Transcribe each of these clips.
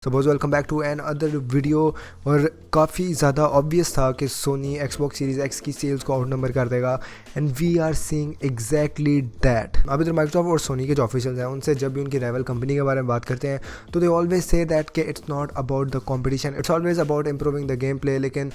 Suppose welcome back to another video. और काफ़ी ज़्यादा ऑब्वियस था कि सोनी एक्सबॉक्स सीरीज़ एक्स की सेल्स को आउट नंबर कर देगा and we are seeing exactly that. अब इधर माइक्रोसॉफ्ट और सोनी के जो ऑफिशियल्स हैं उनसे जब भी उनकी राइवल कंपनी के बारे में बात करते हैं तो दे ऑलवेज से दैट कि it's not about the competition, it's always about improving the game play. लेकिन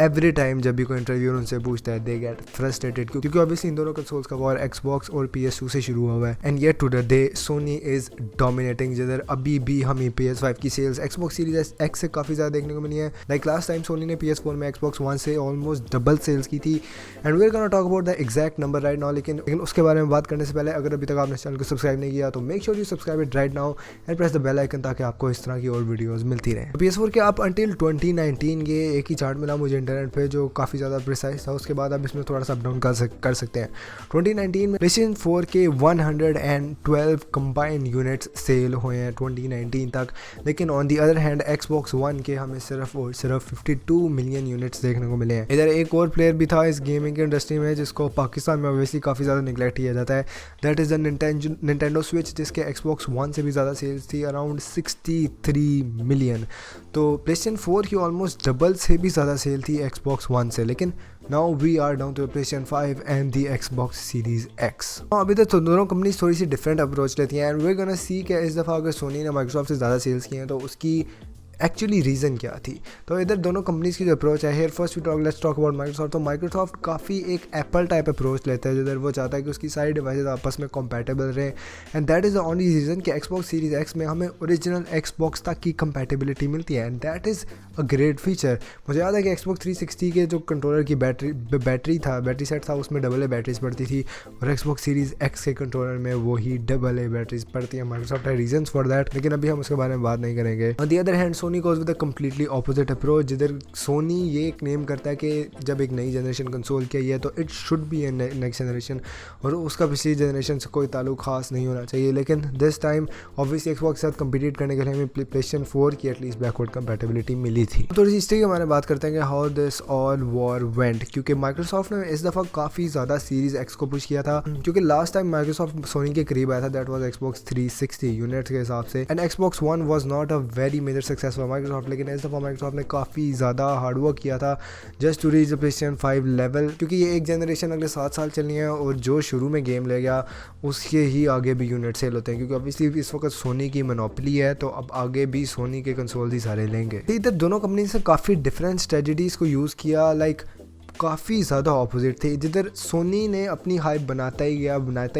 एवरी टाइम जब भी कोई इंटरव्यू उनसे पूछता है दे गेट फ्रस्ट्रेटेड क्योंकि ऑब्वियसली इन दोनों कंसोल्स का वॉर एक्सबॉक्स और PS2 से शुरू हुआ है and yet to the day Sony is dominating. जिधर अभी भी हमें PS5 की सेल्स एक्सबॉक्स सीरीज एक्स से काफ़ी ज़्यादा देखने को मिली है। लाइक लास्ट टाइम सोनी ने PS4 में एक्सबॉक्स वन से ऑलमोस्ट डबल सेल्स की थी and we are gonna talk about the exact number right now. लेकिन उसके बारे में बात करने से पहले अगर अभी तक आपने चैनल को सब्सक्राइब नहीं किया तो make sure you subscribe it right now and press the bell icon ताकि आपको इस तरह की और वीडियोस मिलती रहे। PS4 के आप अंटिल 2019 ये एक ही चार्ट मिला मुझे इंटरनेट पे जो काफ़ी ज़्यादा प्रिसाइज था। उसके बाद आप इसमें थोड़ा सा अप डाउन कर सकते हैं। 2019 में PlayStation 4 के 112 कंबाइंड यूनिट्स सेल हुए हैं 2019 तक। लेकिन on the other hand Xbox One के हमें सिर्फ 52 मिलियन यूनिट्स देखने को मिले हैं। इधर एक और प्लेयर भी था इस गेमिंग की इंडस्ट्री में जिसको पाकिस्तान में ऑब्वियसली काफ़ी ज़्यादा निगलेक्ट किया जाता है, that is the Nintendo switch जिसके Xbox One से भी ज़्यादा सेल्स थी अराउंड 63 मिलियन। तो PlayStation 4 की ऑलमोस्ट डबल से भी ज़्यादा सेल थी Xbox One से। लेकिन now we are down to PlayStation 5 and the Xbox Series X। अभी तक तो दोनों कंपनीज थोड़ी सी डिफरेंट अप्रोच लेती हैं एंड वी गोना सी कि इस दफ़ा अगर सोनी ने माइक्रोसॉफ्ट से ज़्यादा सेल्स किए हैं तो उसकी एक्चुअली रीज़न क्या थी। तो इधर दोनों कंपनीज़ की जो अप्रोच है hair first let's talk about Microsoft. तो माइक्रोसॉफ्ट काफ़ी एक एप्पल टाइप अप्रोच लेता है जिधर वो चाहता है कि उसकी सारी डिवाइसेज आपस में कंपैटिबल रहे and that is the only reason कि Xbox Series X में हमें ओरिजिनल Xbox तक की कंपैटिबिलिटी मिलती है and that is a great feature. मुझे याद है कि Xbox 360 के जो कंट्रोलर की बैटरी सेट था उसमें डबल ए बैटरीज पड़ती थी और Xbox Series X के कंट्रोलर में वही डबल ए बैटरीज पड़ती है। माइक्रोसॉफ्ट है रीजंस फॉर दैट, लेकिन अभी हम उसके बारे में बात नहीं करेंगे। On the other hand Sony goes with the completely opposite approach जिधर सोनी ये क्लेम करता है कि जब एक नई जनरेशन कंसोल की है तो it should be A next generation और उसका पिछली जनरेशन से कोई ताल्लुक खास नहीं होना चाहिए। लेकिन दिस टाइम ऑब्वियसली Xbox के साथ कम्पीट करने के लिए हमें PlayStation 4 की एटलीस्ट बैकवर्ड कंपैटिबिलिटी मिली थी। थोड़ी सी हिस्ट्री के बारे में बात करते हैं कि how this all war went, क्योंकि माइक्रोसॉफ्ट ने इस दफ़ा काफ़ी ज़्यादा सीरीज एक्स को पुश किया था क्योंकि लास्ट टाइम माइक्रोसॉफ्ट सोनी के करीब आया था, दैट वाज Xbox 360 यूनिट्स के हिसाब से and Xbox One was not a very major success for Microsoft. लेकिन इस दफ़ा माइक्रोसॉफ्ट ने काफ़ी ज़्यादा हार्डवर्क किया था just to reach the PlayStation 5 level, क्योंकि ये एक जनरेशन अगले 7 साल चलनी है और जो शुरू में गेम ले गया उसके ही आगे भी यूनिट सेल होते हैं क्योंकि ऑब्वियसली इस वक्त सोनी की मोनोपोली है तो अब आगे भी सोनी के कंसोल ही सारे लेंगे। इधर दोनों कंपनी से काफ़ी डिफरेंट स्ट्रेटजीज को यूज़ किया, लाइक काफ़ी ज़्यादा ऑपोजिट थे। जिधर सोनी ने अपनी हाइप बनाता ही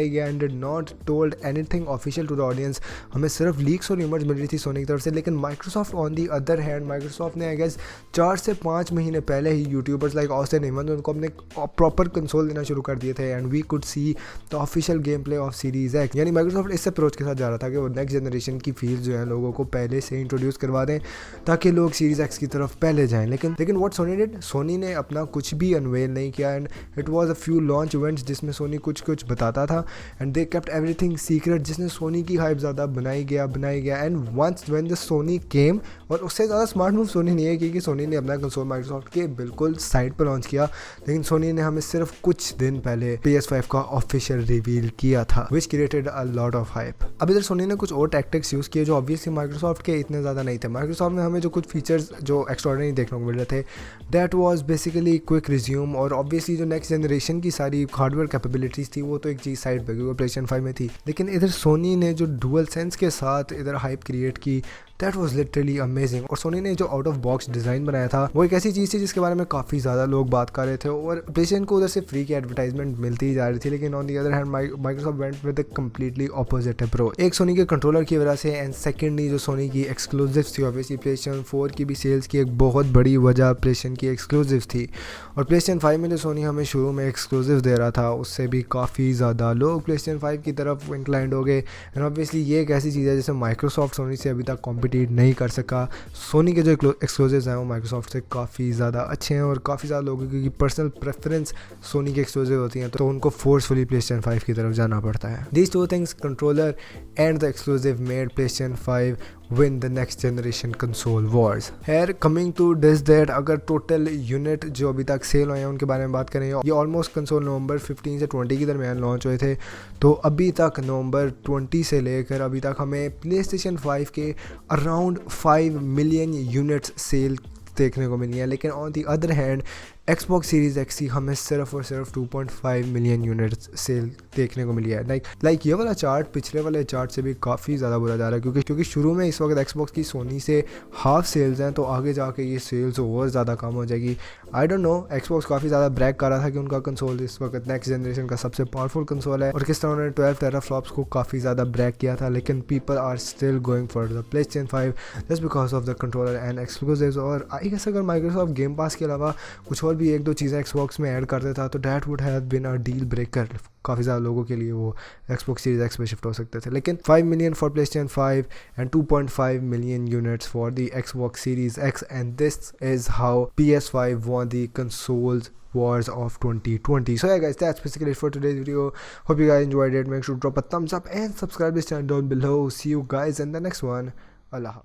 गया and did not told anything official to the audience, हमें सिर्फ लीक्स और र्यूमर्स मिल रही थी सोनी की तरफ से। लेकिन Microsoft on the other hand Microsoft ने आई गेस 4 से 5 महीने पहले ही यूट्यूबर्स लाइक ऑस्टिन हेमंत उनको अपने प्रॉपर कंसोल देना शुरू कर दिए थे and we could see the official gameplay of series X. यानी माइक्रोसॉफ्ट इस अप्रोच के साथ जा रहा था कि वो नेक्स्ट जनरेशन की फील्ड जो है लोगों को पहले से इंट्रोड्यूस करवा दें ताकि लोग सीरीज एक्स की तरफ पहले जाएँ। लेकिन व्हाट सोनी डिड, सोनी ने अपना कुछ भी अनवेल नहीं किया and it was a few launch events जिसमें सोनी कुछ बताता था and they kept everything secret, जिसने सोनी की हाइप ज़्यादा बनाई गया and once when the Sony came, और उससे ज़्यादा स्मार्ट मूव सोनी नहीं है क्योंकि सोनी ने अपना कंसोल माइक्रोसॉफ्ट के बिल्कुल साइड पर लॉन्च किया, लेकिन सोनी ने हमें सिर्फ कुछ दिन पहले PS5 का ऑफिशियल रिवील किया था which created a lot of hype. अब इधर सोनी ने कुछ और टैक्टिक्स यूज़ किए जो ऑब्वियसली माइक्रोसॉफ्ट के इतने ज़्यादा नहीं थे। माइक्रोसॉफ्ट में हमें जो कुछ फीचर्स जो एक्स्ट्राऑर्डिनरी देखने को मिल रहे थे that was basically quick resume और ऑब्वियसली जो नेक्स्ट जनरेशन की सारी हार्डवेयर कैपेबिलिटीज़ थी वो तो एक चीज़ साइड पे क्योंकि PlayStation 5 में थी। लेकिन इधर सोनी ने जो डुअल सेंस के साथ इधर हाइप क्रिएट की दैट वाज लिटरली अमेजिंग। और सोनी ने जो आउट ऑफ बॉक्स डिज़ाइन बनाया था वो एक ऐसी चीज़ थी जिसके बारे में काफ़ी ज़्यादा लोग बात कर रहे थे और PlayStation को उधर से फ्री की एडवर्टाइजमेंट मिलती ही जा रही थी। लेकिन on the other hand Microsoft went with the completely opposite approach, एक सोनी के कंट्रोलर की वजह से एंड सेकेंडली जो सोनी की एक्सक्लूसिव्स थी। ऑब्वियसली PlayStation 4 की भी सेल्स की एक बहुत बड़ी वजह PlayStation की एक्सक्लूसिव्स थी और PlayStation 5 में जो सोनी हमें शुरू में एक्सक्लूसिव दे रहा था उससे भी काफ़ी ज़्यादा लोग PlayStation 5 की तरफ इंक्लाइंड हो गए एंड ऑब्वियसली ये एक ऐसी चीज़ है जिसे माइक्रोसॉफ्ट सोनी से अभी तक कॉम्पिटिट नहीं कर सका। सोनी के जो एक्सक्लूसिव्स हैं वो माइक्रोसॉफ्ट से काफ़ी ज़्यादा अच्छे हैं और काफ़ी ज़्यादा लोगों की पर्सनल प्रेफरेंस सोनी के एक्सक्लूसिव होती हैं तो उनको फोर्सफुली PlayStation 5 की तरफ जाना पड़ता है। These two things, controller and the exclusive, made PlayStation 5 win the next generation console wars. Here coming to this that अगर total unit जो अभी तक सेल हुए हैं उनके बारे में बात करें, ये ऑलमोस्ट कंसोल नवंबर 15 से 20 के दरमियान लॉन्च हुए थे, तो अभी तक नवंबर 20 से लेकर अभी तक हमें PlayStation 5 के अराउंड 5 मिलियन यूनिट्स सेल देखने को मिली है। लेकिन on the other hand Xbox series X की हमें सिर्फ और सिर्फ 2.5 मिलियन यूनिट्स सेल देखने को मिली है। लाइक ये वाला चार्ट पिछले वाले चार्ट से भी काफ़ी ज़्यादा बुरा जा रहा है, क्योंकि शुरू में इस वक्त Xbox की सोनी से हाफ सेल्स हैं, तो आगे जाके ये सेल्स और ज़्यादा कम हो जाएगी। आई डोंट नो, Xbox काफ़ी ज़्यादा ब्रैग कर रहा था कि उनका कंसोल इस वक्त नेक्स्ट जनरेशन का सबसे पावरफुल कंसोल है, और किस तरह उन्होंने 12 टेराफ्लॉप्स को काफ़ी ज़्यादा ब्रैग किया था। लेकिन people are still going for the PlayStation 5 just because of the controller and exclusives. और आई गेस अगर माइक्रोसॉफ्ट गेम पास के अलावा कुछ और भी एक दो चीज़ें Xbox में ऐड कर देता तो that would have been a deal breaker. काफ़ी ज़्यादा लोगों के लिए वो Xbox सीरीज़ एक्स में शिफ्ट हो सकते थे। लेकिन 5 million for PlayStation 5 and 2.5 million units for the Xbox series X, and this is how PS5 won the consoles wars of 2020. So yeah guys, that's basically it for today's video. Hope you guys enjoyed it. Make sure to drop a thumbs up and subscribe this channel down below. See you guys in the next one. Allah.